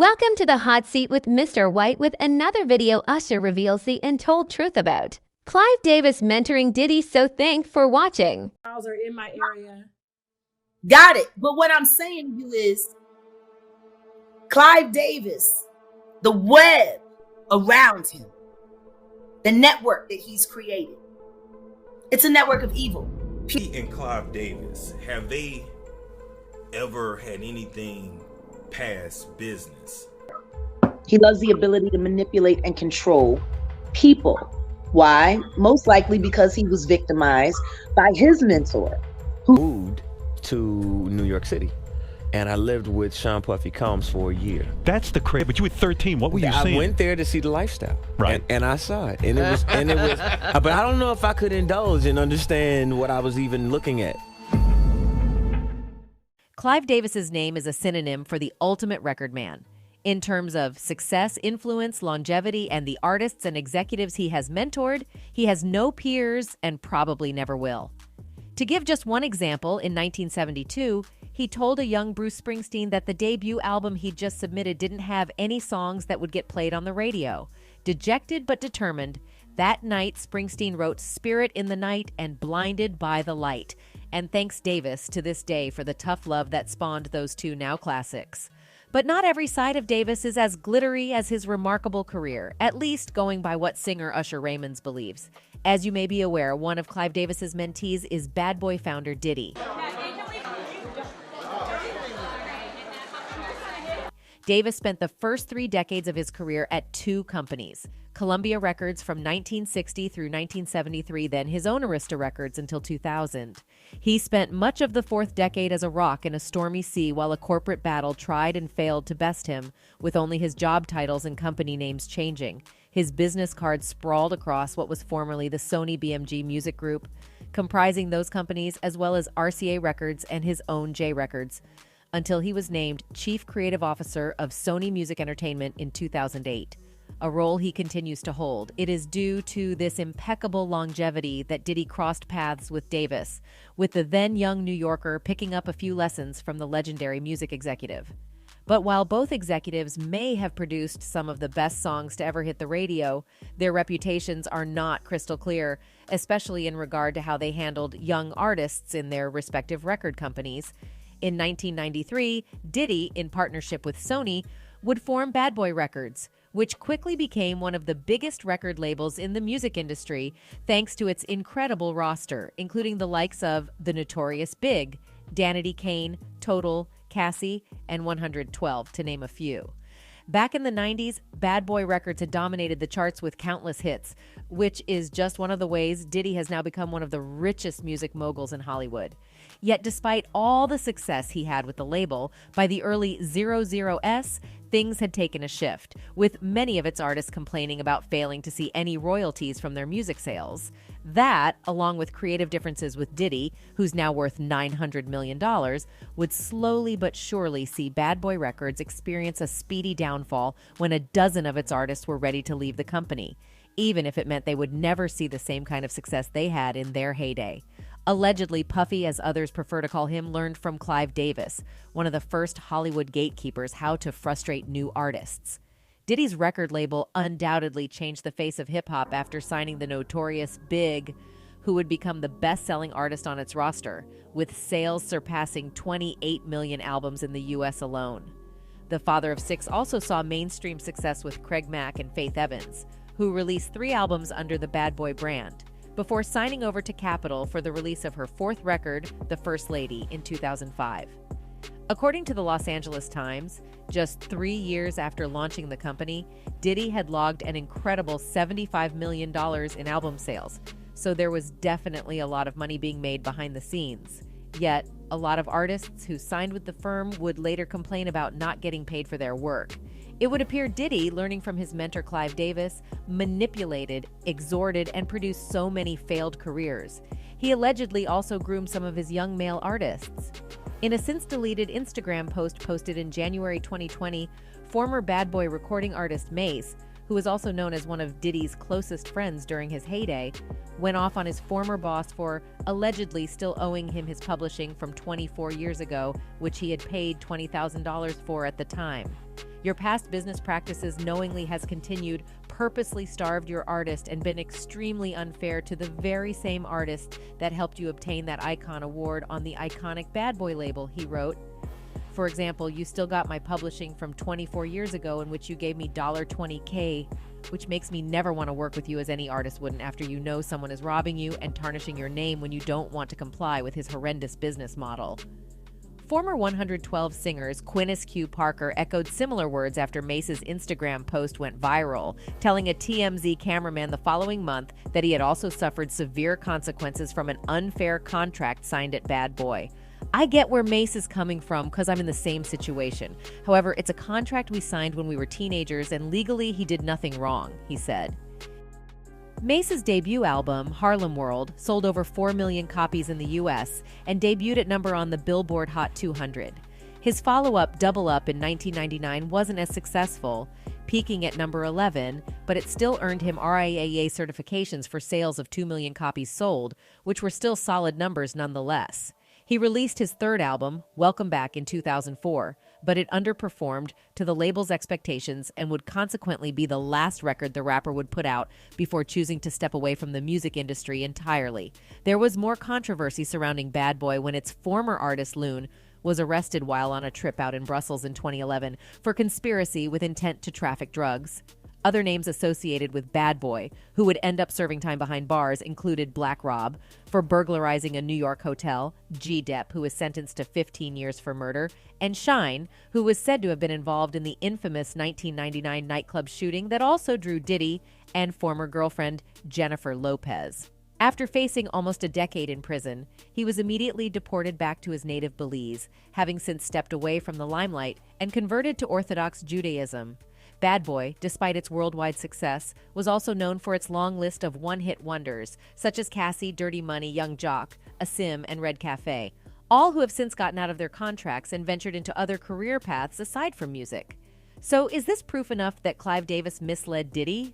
Welcome to the hot seat with Mr. White with another video Usher reveals the untold truth about. Clive Davis mentoring Diddy, so thanks for watching. Are in my area. Got it. But what I'm saying to you is Clive Davis, the web around him, the network that he's created, it's a network of evil. Pete and Clive Davis, have they ever had anything past business? He loves the ability to manipulate and control people. Why? Most likely because he was victimized by his mentor. Moved to New York City, and I lived with Sean Puffy Combs for a year. That's the crazy. But you were 13. What were you seeing? I went there to see the lifestyle, right? And I saw it, and it was, but I don't know if I could indulge and understand what I was even looking at. Clive Davis's name is a synonym for the ultimate record man. In terms of success, influence, longevity, and the artists and executives he has mentored, he has no peers and probably never will. To give just one example, in 1972, he told a young Bruce Springsteen that the debut album he'd just submitted didn't have any songs that would get played on the radio. Dejected but determined, that night Springsteen wrote Spirit in the Night and Blinded by the Light, and thanks Davis to this day for the tough love that spawned those two now classics. But not every side of Davis is as glittery as his remarkable career, at least going by what singer Usher Raymonds believes. As you may be aware, one of Clive Davis's mentees is Bad Boy founder Diddy. Davis spent the first 3 decades of his career at 2 companies, Columbia Records from 1960 through 1973, then his own Arista Records until 2000. He spent much of the 4th decade as a rock in a stormy sea while a corporate battle tried and failed to best him, with only his job titles and company names changing. His business cards sprawled across what was formerly the Sony BMG Music Group, comprising those companies as well as RCA Records and his own J Records, until he was named Chief Creative Officer of Sony Music Entertainment in 2008, a role he continues to hold. It is due to this impeccable longevity that Diddy crossed paths with Davis, with the then young New Yorker picking up a few lessons from the legendary music executive. But while both executives may have produced some of the best songs to ever hit the radio, their reputations are not crystal clear, especially in regard to how they handled young artists in their respective record companies. In 1993, Diddy, in partnership with Sony, would form Bad Boy Records, which quickly became one of the biggest record labels in the music industry thanks to its incredible roster, including the likes of The Notorious Big, Danity Kane, Total, Cassie, and 112, to name a few. Back in the 90s, Bad Boy Records had dominated the charts with countless hits, which is just one of the ways Diddy has now become one of the richest music moguls in Hollywood. Yet despite all the success he had with the label, by the early 00s, things had taken a shift, with many of its artists complaining about failing to see any royalties from their music sales. That, along with creative differences with Diddy, who's now worth $900 million, would slowly but surely see Bad Boy Records experience a speedy downfall when a dozen of its artists were ready to leave the company, even if it meant they would never see the same kind of success they had in their heyday. Allegedly, Puffy, as others prefer to call him, learned from Clive Davis, one of the first Hollywood gatekeepers, how to frustrate new artists. Diddy's record label undoubtedly changed the face of hip-hop after signing the Notorious Big, who would become the best-selling artist on its roster, with sales surpassing 28 million albums in the U.S. alone. The father of 6 also saw mainstream success with Craig Mack and Faith Evans, who released 3 albums under the Bad Boy brand, before signing over to Capitol for the release of her 4th record, The First Lady, in 2005. According to the Los Angeles Times, just 3 years after launching the company, Diddy had logged an incredible $75 million in album sales, so there was definitely a lot of money being made behind the scenes. Yet, a lot of artists who signed with the firm would later complain about not getting paid for their work. It would appear Diddy, learning from his mentor Clive Davis, manipulated, exhorted, and produced so many failed careers. He allegedly also groomed some of his young male artists. In a since-deleted Instagram post posted in January 2020, former Bad Boy recording artist Mace, who was also known as one of Diddy's closest friends during his heyday, went off on his former boss for allegedly still owing him his publishing from 24 years ago, which he had paid $20,000 for at the time. Your past business practices knowingly has continued, purposely starved your artist, and been extremely unfair to the very same artist that helped you obtain that icon award on the iconic Bad Boy label, he wrote. For example, you still got my publishing from 24 years ago in which you gave me $20K, which makes me never want to work with you as any artist wouldn't after you know someone is robbing you and tarnishing your name when you don't want to comply with his horrendous business model. Former 112 singers Quinnis Q. Parker echoed similar words after Mace's Instagram post went viral, telling a TMZ cameraman the following month that he had also suffered severe consequences from an unfair contract signed at Bad Boy. I get where Mace is coming from because I'm in the same situation. However, it's a contract we signed when we were teenagers and legally he did nothing wrong, he said. Mace's debut album, Harlem World, sold over 4 million copies in the US and debuted at number on the Billboard Hot 200. His follow-up, Double Up, in 1999 wasn't as successful, peaking at number 11, but it still earned him RIAA certifications for sales of 2 million copies sold, which were still solid numbers nonetheless. He released his third album, Welcome Back, in 2004, but it underperformed to the label's expectations and would consequently be the last record the rapper would put out before choosing to step away from the music industry entirely. There was more controversy surrounding Bad Boy when its former artist, Loon, was arrested while on a trip out in Brussels in 2011 for conspiracy with intent to traffic drugs. Other names associated with Bad Boy, who would end up serving time behind bars, included Black Rob for burglarizing a New York hotel, G. Depp, who was sentenced to 15 years for murder, and Shine, who was said to have been involved in the infamous 1999 nightclub shooting that also drew Diddy and former girlfriend Jennifer Lopez. After facing almost a decade in prison, he was immediately deported back to his native Belize, having since stepped away from the limelight and converted to Orthodox Judaism. Bad Boy, despite its worldwide success, was also known for its long list of one-hit wonders, such as Cassie, Dirty Money, Young Jock, Asim, and Red Cafe, all who have since gotten out of their contracts and ventured into other career paths aside from music. So is this proof enough that Clive Davis misled Diddy?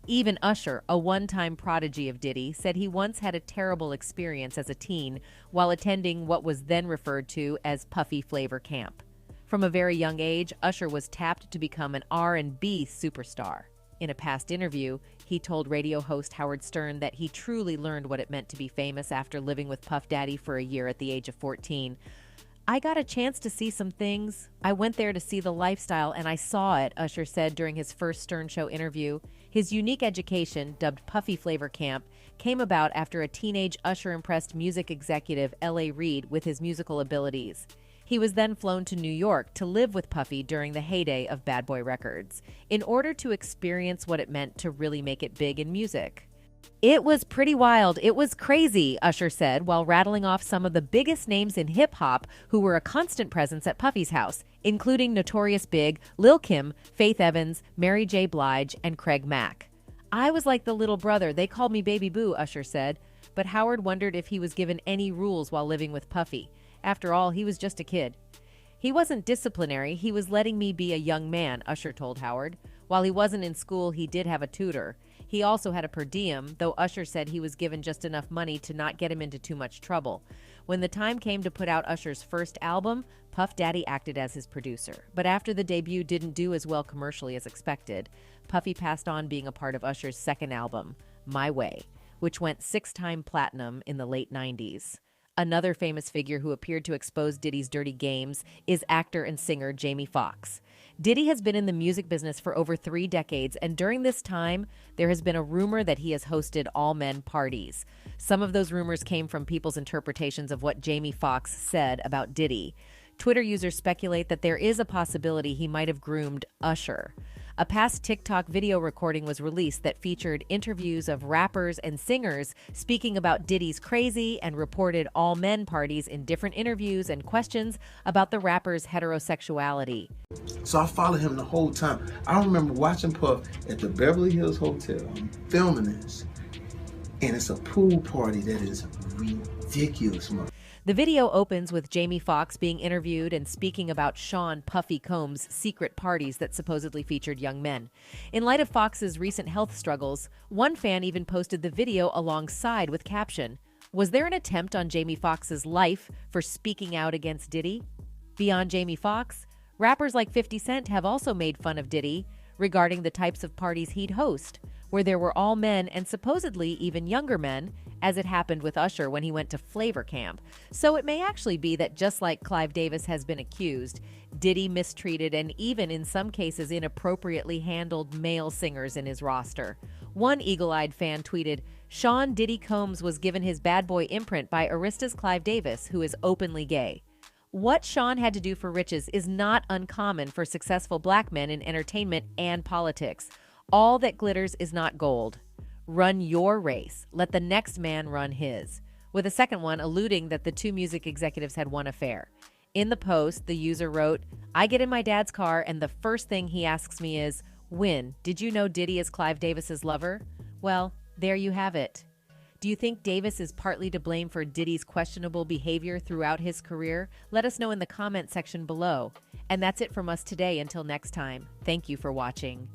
Even Usher, a one-time prodigy of Diddy, said he once had a terrible experience as a teen while attending what was then referred to as Puffy Flavor Camp. From a very young age, Usher was tapped to become an R&B superstar. In a past interview, he told radio host Howard Stern that he truly learned what it meant to be famous after living with Puff Daddy for a year at the age of 14. I got a chance to see some things. I went there to see the lifestyle and I saw it, Usher said during his first Stern Show interview. His unique education, dubbed Puffy Flavor Camp, came about after a teenage Usher-impressed music executive, L.A. Reid, with his musical abilities. He was then flown to New York to live with Puffy during the heyday of Bad Boy Records, in order to experience what it meant to really make it big in music. It was pretty wild. It was crazy, Usher said, while rattling off some of the biggest names in hip-hop who were a constant presence at Puffy's house, including Notorious Big, Lil' Kim, Faith Evans, Mary J. Blige, and Craig Mack. I was like the little brother. They called me Baby Boo, Usher said, but Howard wondered if he was given any rules while living with Puffy. After all, he was just a kid. He wasn't disciplinary, he was letting me be a young man, Usher told Howard. While he wasn't in school, he did have a tutor. He also had a per diem, though Usher said he was given just enough money to not get him into too much trouble. When the time came to put out Usher's first album, Puff Daddy acted as his producer. But after the debut didn't do as well commercially as expected, Puffy passed on being a part of Usher's second album, My Way, which went 6-time platinum in the late 90s. Another famous figure who appeared to expose Diddy's dirty games is actor and singer Jamie Foxx. Diddy has been in the music business for over 3 decades, and during this time, there has been a rumor that he has hosted all-men parties. Some of those rumors came from people's interpretations of what Jamie Foxx said about Diddy. Twitter users speculate that there is a possibility he might have groomed Usher. A past TikTok video recording was released that featured interviews of rappers and singers speaking about Diddy's crazy and reported all-men parties in different interviews and questions about the rapper's heterosexuality. So I followed him the whole time. I remember watching Puff at the Beverly Hills Hotel. I'm filming this, and it's a pool party that is ridiculous. The video opens with Jamie Foxx being interviewed and speaking about Sean Puffy Combs' secret parties that supposedly featured young men. In light of Foxx's recent health struggles, one fan even posted the video alongside with caption, "Was there an attempt on Jamie Foxx's life for speaking out against Diddy?" Beyond Jamie Foxx, Rappers like 50 Cent have also made fun of Diddy regarding the types of parties he'd host, where there were all men and supposedly even younger men, as it happened with Usher when he went to Flavor Camp. So it may actually be that just like Clive Davis has been accused, Diddy mistreated and even in some cases inappropriately handled male singers in his roster. One eagle-eyed fan tweeted, "Sean Diddy Combs was given his bad boy imprint by Arista's Clive Davis, who is openly gay." What Sean had to do for riches is not uncommon for successful black men in entertainment and politics. All that glitters is not gold. Run your race. Let the next man run his. With a second one alluding that the two music executives had one affair. In the post, the user wrote, "I get in my dad's car and the first thing he asks me is, 'Win, did you know Diddy is Clive Davis's lover?' Well, there you have it." Do you think Davis is partly to blame for Diddy's questionable behavior throughout his career? Let us know in the comment section below. And that's it from us today. Until next time, thank you for watching.